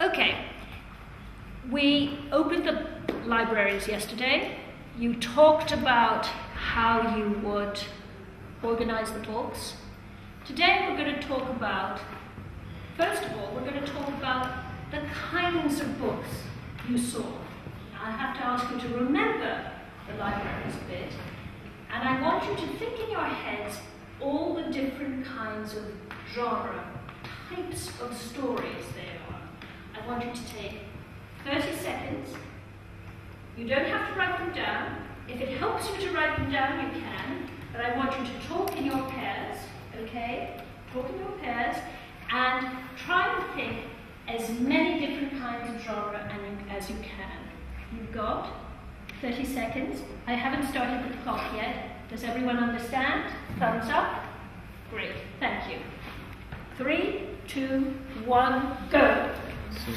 Okay. We opened the libraries yesterday. You talked about how you would organize the books. Today we're going to talk about, first of all, we're going to talk about the kinds of books you saw. I have to ask you to remember the libraries a bit, and I want you to think in your heads all the different kinds of genre, types of stories there are. I want you to take 30 seconds. You don't have to write them down. If it helps you to write them down, you can, but I want you to talk in your pairs, okay? Talk in your pairs, and try and think as many different kinds of genre as you can. You've got 30 seconds. I haven't started the clock yet. Does everyone understand? Thumbs up. Great, thank you. 3, 2, 1, go. So,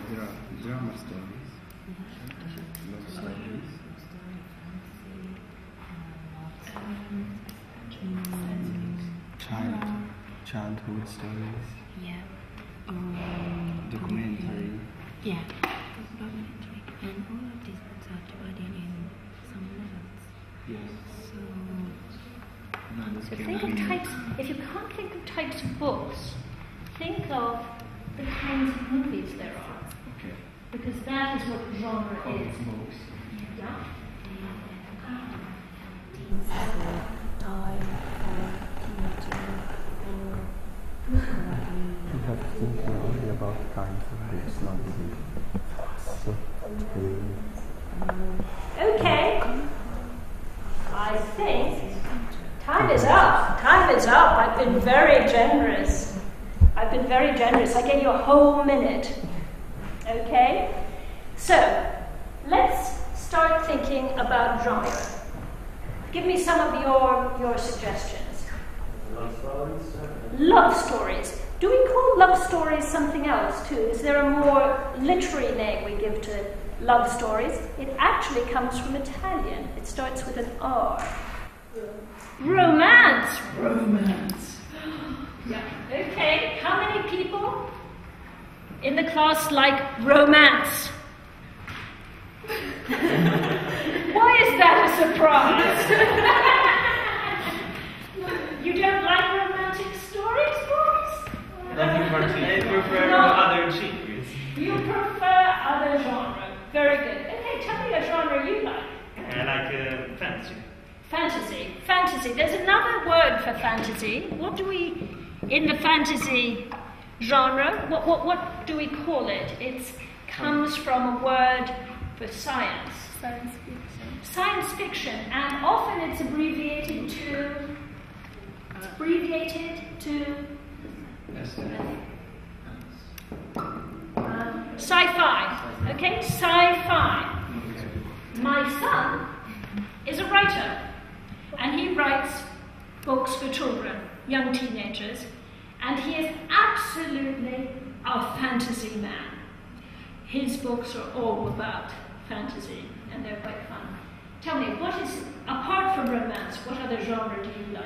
there are drama stories, love stories, childhood stories, yeah, documentary. Yeah, documentary, and all of these books are divided in some levels. Yes. So think of types, if you can't think of types of books, think of the kinds of movies there are. Okay. Because that is what genre is. Books. Yeah? You have to think only about kinds of books, not Okay. I think time is up. Time is up. I've been very generous. I gave you a whole minute. Okay? So, let's start thinking about genre. Give me some of your suggestions. Love stories? Love stories. Do we call love stories something else too? Is there a more literary name we give to love stories? It actually comes from Italian. It starts with an R. Romance. Romance. Yeah. Okay. How many people in the class like romance? Why is that a surprise? You don't like romantic stories, boys? Nothing particular. I prefer No. other genres. You prefer other genre. Very good. Okay, tell me a genre you like. I like fantasy. Fantasy. There's another word for fantasy. What do we, in the fantasy genre, what do we call it? It comes from a word for science. Science fiction. And often it's abbreviated to sci-fi. Okay, sci-fi. My son is a writer, and he writes books for children, young teenagers, and he is absolutely a fantasy man. His books are all about fantasy, and they're quite fun. Tell me, what is, apart from romance, what other genre do you like?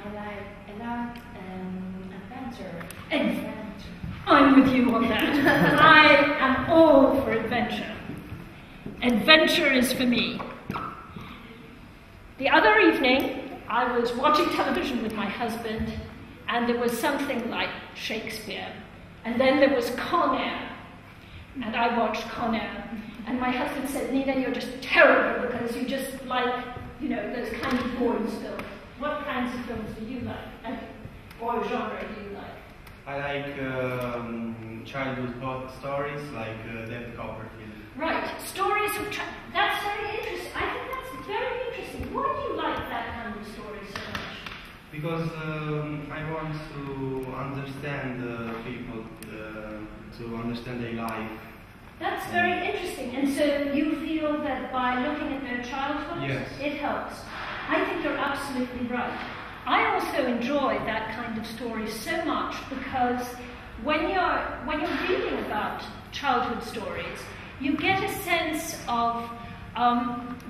I like adventure. I'm with you on that. I am all for adventure. Adventure is for me. The other evening, I was watching television with my husband, and there was something like Shakespeare. And then there was Con Air. And I watched Con Air. And my husband said, Nina, you're just terrible because you just like, those kinds of boring films. What kinds of films do you like? Or genre do you like? I like childhood stories like David Copperfield. Right, stories of that's very interesting. I think that's very interesting. Why do you like that kind of story so much? Because I want to understand people, to understand their life. That's very interesting. And so you feel that by looking at their childhood, Yes. it helps. I think you're absolutely right. I also enjoy that kind of story so much because when you're reading about childhood stories, you get a sense of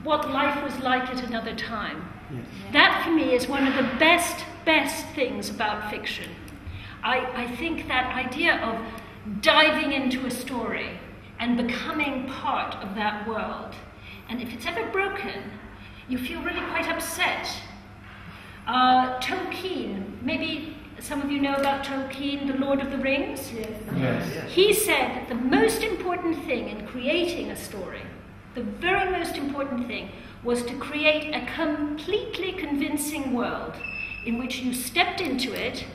what life was like at another time. Yes. That for me is one of the best things about fiction. I think that idea of diving into a story and becoming part of that world. And if it's ever broken, you feel really quite upset. Tolkien, maybe some of you know about Tolkien, the Lord of the Rings? Yes. He said that the most important thing in creating a story, the very most important thing, was to create a completely convincing world in which you stepped into it,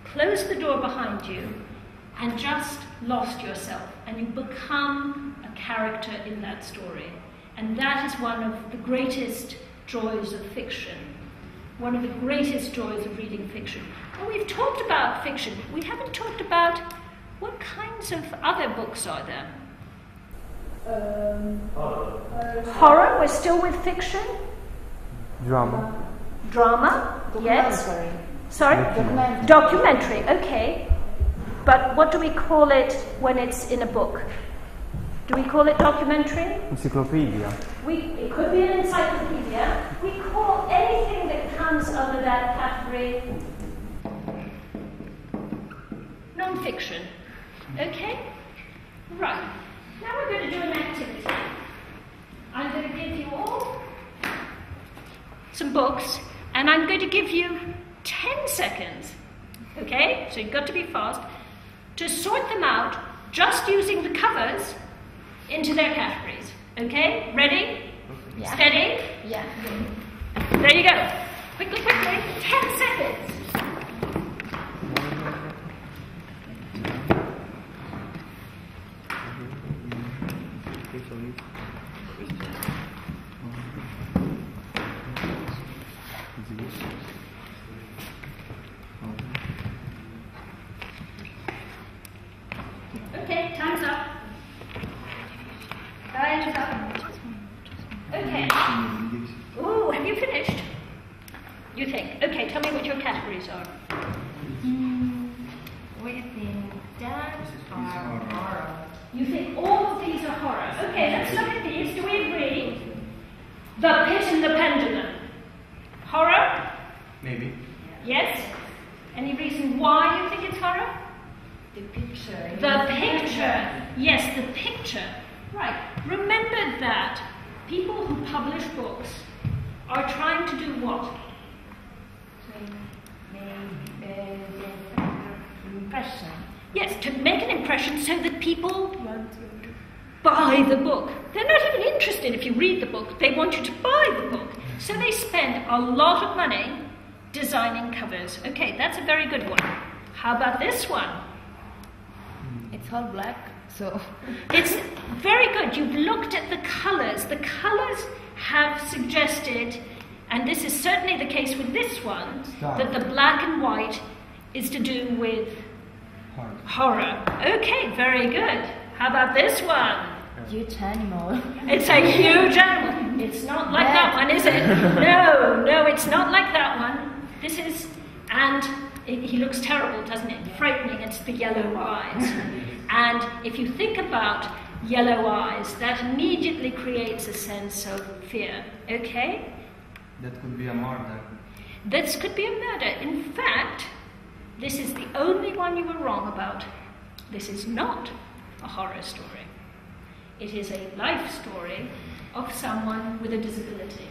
closed the door behind you, and just lost yourself, and you become a character in that story. And that is one of the greatest joys of fiction, one of the greatest joys of reading fiction. Well, we've talked about fiction. We haven't talked about what kinds of other books are there. Horror, we're still with fiction. Drama. Drama, yes. Sorry? Documentary. Documentary, okay. But what do we call it when it's in a book? Do we call it documentary? Encyclopedia. It could be an encyclopedia. We call anything that comes under that category non-fiction. Okay? Right. Now we're going to do an activity. I'm going to give you all some books, and I'm going to give you 10 seconds. Okay? So you've got to be fast. To sort them out just using the covers into their categories. Okay? Ready? Yeah. Steady? Yeah. There you go. Quickly, quickly. 10 seconds. Okay, time's up. Time's up. Okay. Ooh, have you finished? You think. Okay, tell me what your categories are. We think that are horror. You think all of these are horror. Okay, let's look at these. Do we agree? The Pit and the Pendulum. Horror? Maybe. Yes? Any reason why you think it's horror? The picture. The picture. Yes, the picture. Right. Remember that people who publish books are trying to do what? Impression. Yes, to make an impression so that people buy the book. They're not even interested if you read the book. They want you to buy the book. So they spend a lot of money designing covers. Okay, that's a very good one. How about this one? It's all black, so. It's very good. You've looked at the colours. The colours have suggested, and this is certainly the case with this one, that the black and white is to do with horror. Okay, very good. How about this one? Huge animal. It's a huge animal. It's not like that one, is it? No, it's not like that one. This is, and he looks terrible, doesn't it? Frightening. It's the yellow eyes. And if you think about yellow eyes, that immediately creates a sense of fear. Okay? That could be a murder. This could be a murder. In fact, this is the only one you were wrong about. This is not a horror story. It is a life story of someone with a disability.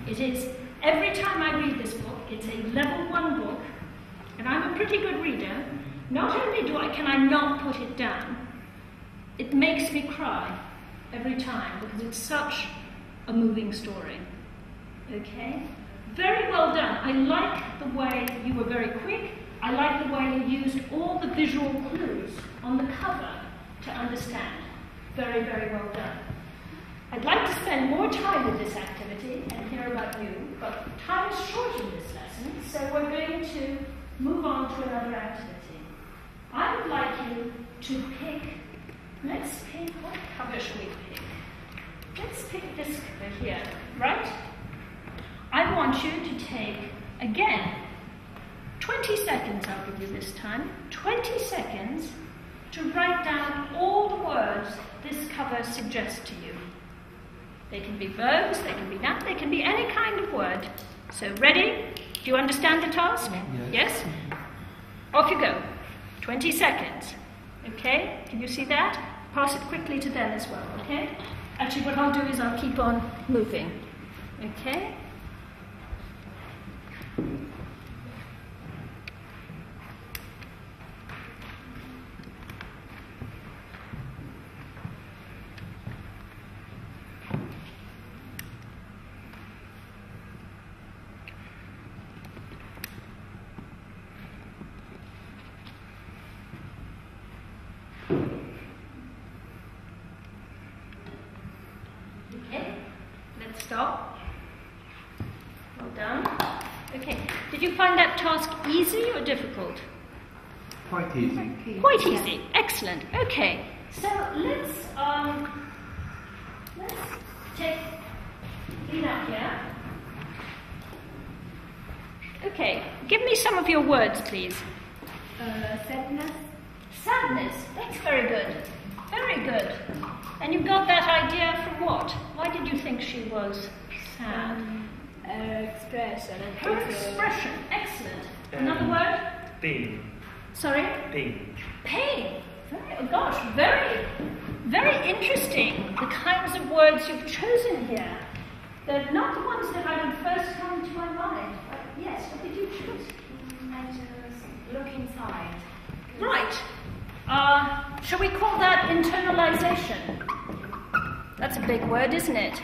It is, every time I read this book, it's a level 1 book, and I'm a pretty good reader. Not only can I not put it down, it makes me cry every time because it's such a moving story. Okay? Very well done. I like the way you were very quick. I like the way you used all the visual clues on the cover to understand. Very, very well done. I'd like to spend more time with this activity and hear about you, but time is short in this lesson, so we're going to move on to another activity. I would like you to pick, let's pick, what cover should we pick? Let's pick this cover here, right? I want you to take, again, 20 seconds I'll give you this time, 20 seconds to write down all the words this cover suggests to you. They can be verbs, they can be nouns, they can be any kind of word. So ready? Do you understand the task? Yes. Yes? Off you go. 20 seconds. Okay, can you see that? Pass it quickly to them as well, okay? Actually, what I'll do is I'll keep on moving, okay? Okay, let's stop. Well done. Okay, did you find that task easy or difficult? Quite easy. Quite easy. Excellent. Okay, so let's take Lina here. Okay, give me some of your words, please. Sadness. Sadness. That's very good. Very good. And you got that idea from what? Why did you think she was sad? Expression. Her expression. Excellent. Another word? Pain. Sorry? Pain. Pain. Very, oh gosh, very, very interesting. The kinds of words you've chosen here. They're not the ones that I would first come to my mind. Yes, what did you choose? I just look inside. Right. Shall we call that internalization? That's a big word, isn't it?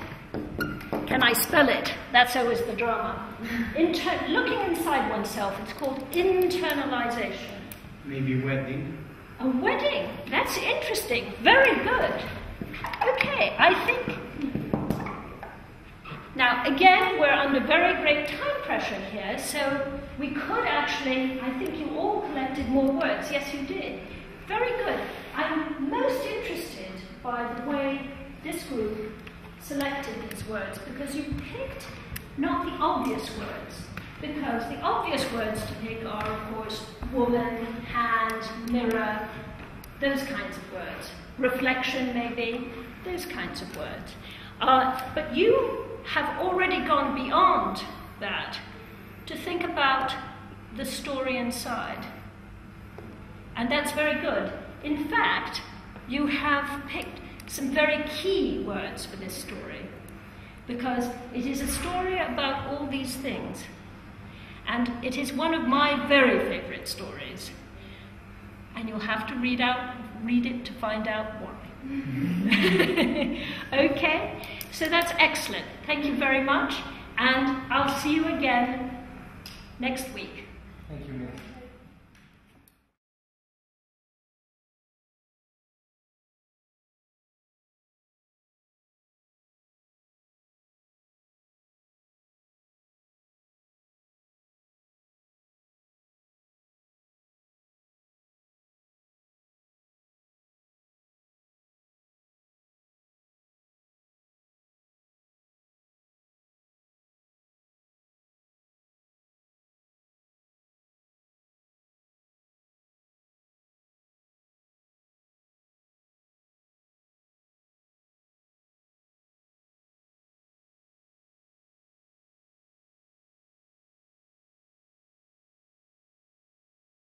Can I spell it? That's always the drama. Looking inside oneself, it's called internalization. Maybe wedding. A wedding. That's interesting. Very good. Okay, I think... Now, again, we're under very great time pressure here, so we could actually... I think you all collected more words. Yes, you did. Very good. I'm most interested by the way this group selected these words, because you picked not the obvious words, because the obvious words to pick are, of course, woman, hand, mirror, those kinds of words. Reflection, maybe, those kinds of words. But you have already gone beyond that to think about the story inside. And that's very good. In fact, you have picked some very key words for this story, because it is a story about all these things. And it is one of my very favorite stories. And you'll have to read it to find out why. Okay, so that's excellent. Thank you very much, and I'll see you again next week. Thank you, Miss.